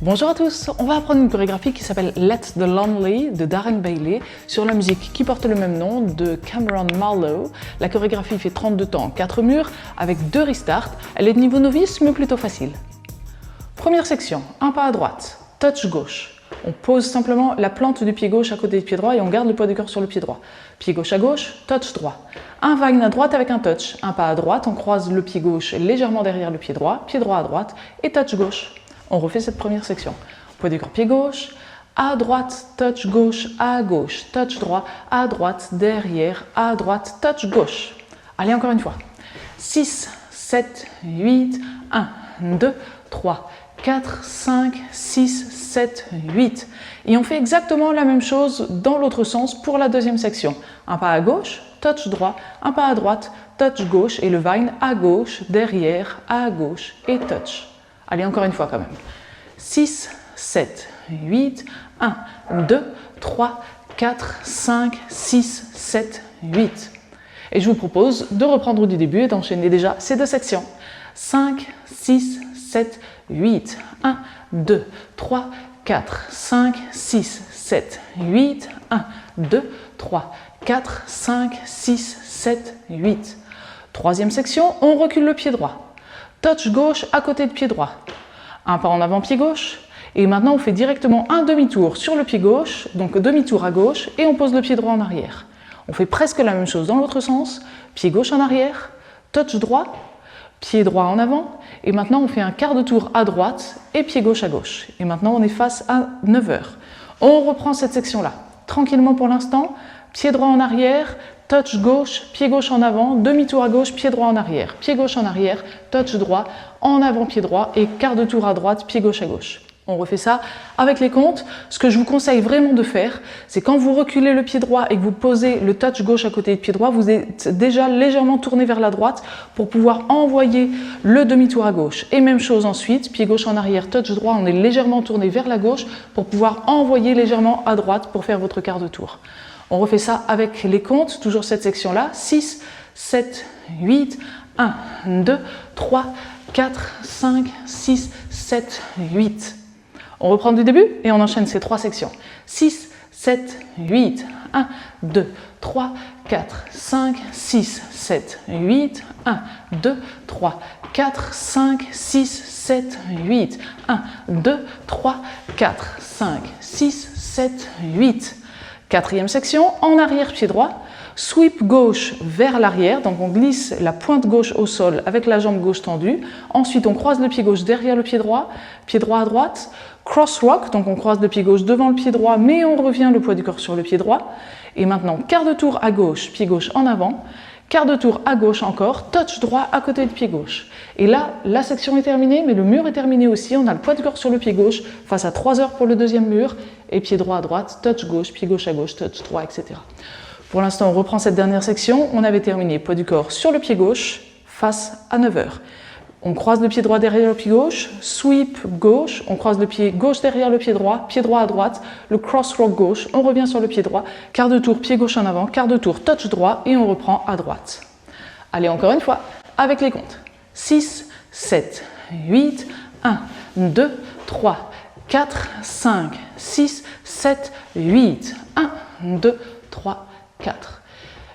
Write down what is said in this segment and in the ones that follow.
Bonjour à tous, on va apprendre une chorégraphie qui s'appelle Let the Lonely de Darren Bailey sur la musique qui porte le même nom de Cameron Marlowe. La chorégraphie fait 32 temps, 4 murs avec 2 restarts. Elle est de niveau novice mais plutôt facile. Première section, un pas à droite, touch gauche. On pose simplement la plante du pied gauche à côté du pied droit et on garde le poids du corps sur le pied droit. Pied gauche à gauche, touch droit. Un Vine à droite avec un touch. Un pas à droite, on croise le pied gauche légèrement derrière le pied droit à droite et touch gauche. On refait cette première section. Poids du corps pied gauche, à droite, touch gauche, touch droit, à droite, derrière, à droite, touch gauche. Allez, encore une fois. 6, 7, 8, 1, 2, 3, 4, 5, 6, 7, 8. Et on fait exactement la même chose dans l'autre sens pour la deuxième section. Un pas à gauche, touch droit, un pas à droite, touch gauche et le Vine à gauche, derrière, à gauche et touch. Allez, encore une fois quand même. 6, 7, 8, 1, 2, 3, 4, 5, 6, 7, 8. Et je vous propose de reprendre du début et d'enchaîner déjà ces deux sections. 5, 6, 7, 8, 1, 2, 3, 4, 5, 6, 7, 8, 1, 2, 3, 4, 5, 6, 7, 8. Troisième section, on recule le pied droit. Touch gauche à côté de pied droit. Un pas en avant pied gauche. Et maintenant on fait directement un demi-tour sur le pied gauche, donc demi-tour à gauche, et on pose le pied droit en arrière. On fait presque la même chose dans l'autre sens. Pied gauche en arrière, touch droit, pied droit en avant, et maintenant on fait un quart de tour à droite et pied gauche à gauche. Et maintenant on est face à 9 heures. On reprend cette section-là, tranquillement pour l'instant, pied droit en arrière, touch gauche, pied gauche en avant, demi-tour à gauche, pied droit en arrière, pied gauche en arrière, touch droit, en avant pied droit et quart de tour à droite, pied gauche à gauche. On refait ça avec les comptes. Ce que je vous conseille vraiment de faire, c'est quand vous reculez le pied droit et que vous posez le touch gauche à côté du pied droit, vous êtes déjà légèrement tourné vers la droite pour pouvoir envoyer le demi-tour à gauche. Et même chose ensuite, pied gauche en arrière, touch droit, on est légèrement tourné vers la gauche pour pouvoir envoyer légèrement à droite pour faire votre quart de tour. On refait ça avec les comptes, toujours cette section-là. 6, 7, 8, 1, 2, 3, 4, 5, 6, 7, 8. On reprend du début et on enchaîne ces trois sections. 6, 7, 8, 1, 2, 3, 4, 5, 6, 7, 8, 1, 2, 3, 4, 5, 6, 7, 8, 1, 2, 3, 4, 5, 6, 7, 8. Quatrième section, en arrière pied droit, sweep gauche vers l'arrière, donc on glisse la pointe gauche au sol avec la jambe gauche tendue. Ensuite, on croise le pied gauche derrière le pied droit à droite. Cross rock, donc on croise le pied gauche devant le pied droit, mais on revient le poids du corps sur le pied droit. Et maintenant, quart de tour à gauche, pied gauche en avant. Quart de tour à gauche encore, touch droit à côté du pied gauche. Et là, la section est terminée, mais le mur est terminé aussi. On a le poids du corps sur le pied gauche face à 3 heures pour le deuxième mur. Et pied droit à droite, touch gauche, pied gauche à gauche, touch droit, etc. Pour l'instant, on reprend cette dernière section. On avait terminé poids du corps sur le pied gauche face à 9 heures. On croise le pied droit derrière le pied gauche, sweep gauche, on croise le pied gauche derrière le pied droit à droite, le cross rock gauche, on revient sur le pied droit, quart de tour pied gauche en avant, quart de tour touch droit et on reprend à droite. Allez, encore une fois, avec les comptes. 6, 7, 8, 1, 2, 3, 4, 5, 6, 7, 8, 1, 2, 3, 4.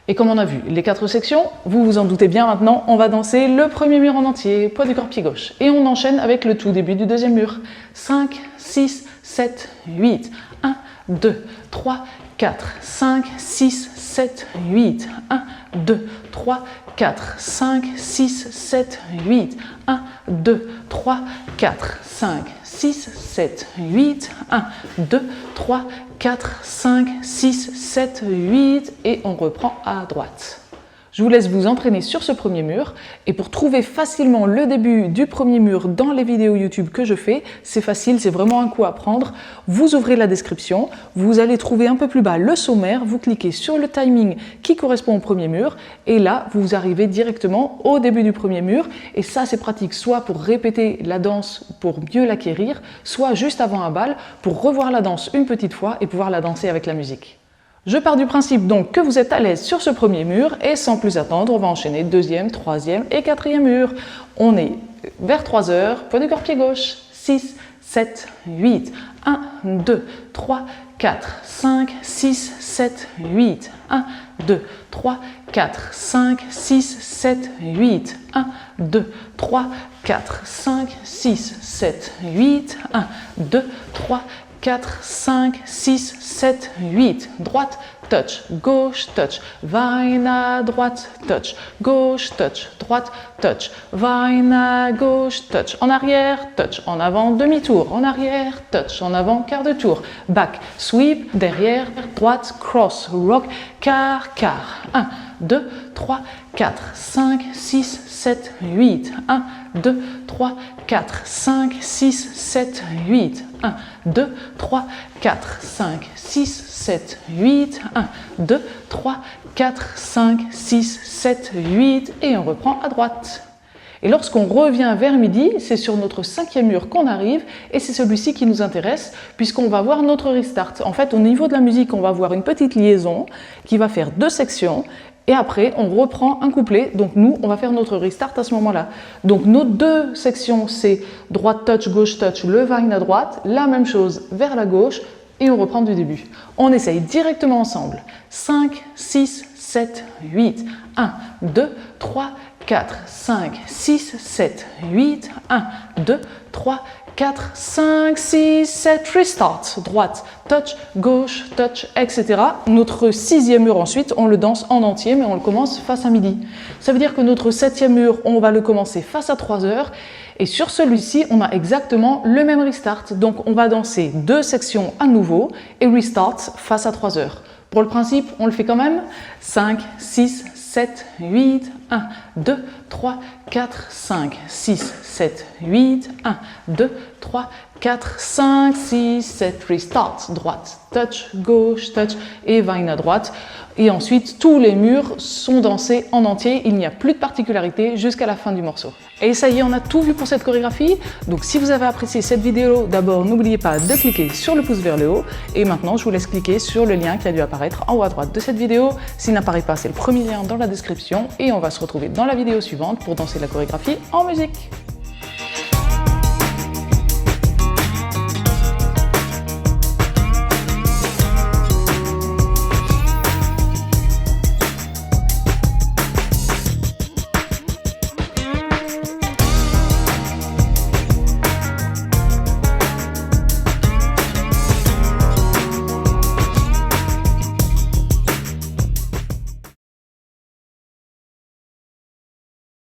Et comme on a vu les 4 sections, vous vous en doutez bien maintenant, on va danser le premier mur en entier, poids du corps pied gauche. Et on enchaîne avec le tout début du deuxième mur. 5, 6, 7, 8, 1, 2, 3, 4, 5, 6, 7, 8, 1, 2, 3, 4, 5, 6, 7, 8, 1, 2, 3, 4, 5, 6, 7, 8, 1, 2, 3, 4, 5, 6, 7, 8 et on reprend à droite. Je vous laisse vous entraîner sur ce premier mur et pour trouver facilement le début du premier mur dans les vidéos YouTube que je fais, c'est facile, c'est vraiment un coup à prendre. Vous ouvrez la description, vous allez trouver un peu plus bas le sommaire, vous cliquez sur le timing qui correspond au premier mur et là vous arrivez directement au début du premier mur et ça c'est pratique soit pour répéter la danse pour mieux l'acquérir, soit juste avant un bal pour revoir la danse une petite fois et pouvoir la danser avec la musique. Je pars du principe donc que vous êtes à l'aise sur ce premier mur et sans plus attendre, on va enchaîner deuxième, troisième et quatrième mur. On est vers 3 heures, poids du corps pied gauche, 6, 7, 8. 1, 2, 3, 4, 5, 6, 7, 8. 1, 2, 3, 4, 5, 6, 7, 8. 1, 2, 3, 4, 5, 6, 7, 8. 1, 2, 3, 4, 5, 6, 7, 8. Droite, touch, gauche, touch, vaine à droite, touch, gauche, touch, droite, touch, vaine à gauche, touch, en arrière, touch, en avant, demi-tour, en arrière, touch, en avant, quart de tour, back, sweep, derrière, droite, cross, rock, quart, quart, 1, 2, 3, 4, 5, 6, 7, 8, 1, 2, 3, 4, 5, 6, 7, 8, 1, 2, 3, 4, 5, 6, 7, 8, 1, 2, 3, 4, 5, 6, 7, 8 et on reprend à droite. Et lorsqu'on revient vers midi, c'est sur notre 5e mur qu'on arrive et c'est celui-ci qui nous intéresse puisqu'on va voir notre restart. En fait, au niveau de la musique, on va voir une petite liaison qui va faire 2 sections et après, on reprend un couplet. Donc nous, on va faire notre restart à ce moment-là. Donc nos 2 sections, c'est droite touch, gauche touch, le vaine à droite, la même chose vers la gauche et on reprend du début. On essaye directement ensemble. 5, 6, 7, 8, 1, 2, 3, 4, 5, 6, 7, 8, 1, 2, 3, 4, 5, 6, 7, restart, droite, touch, gauche, touch, etc. Notre 6e mur ensuite, on le danse en entier, mais on le commence face à midi. Ça veut dire que notre 7e mur, on va le commencer face à 3 heures, et sur celui-ci, on a exactement le même restart. Donc on va danser 2 sections à nouveau, et restart face à 3 heures. Pour le principe, on le fait quand même. 5, 6, 7, 8, 1, 2, 3, 4, 5, 6, 7, 8, 1, 2, 3, 4, 5, 6, 7, restart, droite, touch, gauche, touch et vaine à droite. Et ensuite, tous les murs sont dansés en entier, il n'y a plus de particularité jusqu'à la fin du morceau. Et ça y est, on a tout vu pour cette chorégraphie. Donc si vous avez apprécié cette vidéo, d'abord n'oubliez pas de cliquer sur le pouce vers le haut. Et maintenant, je vous laisse cliquer sur le lien qui a dû apparaître en haut à droite de cette vidéo. S'il n'apparaît pas, c'est le premier lien dans la description. Et on va se retrouver dans la vidéo suivante pour danser la chorégraphie en musique.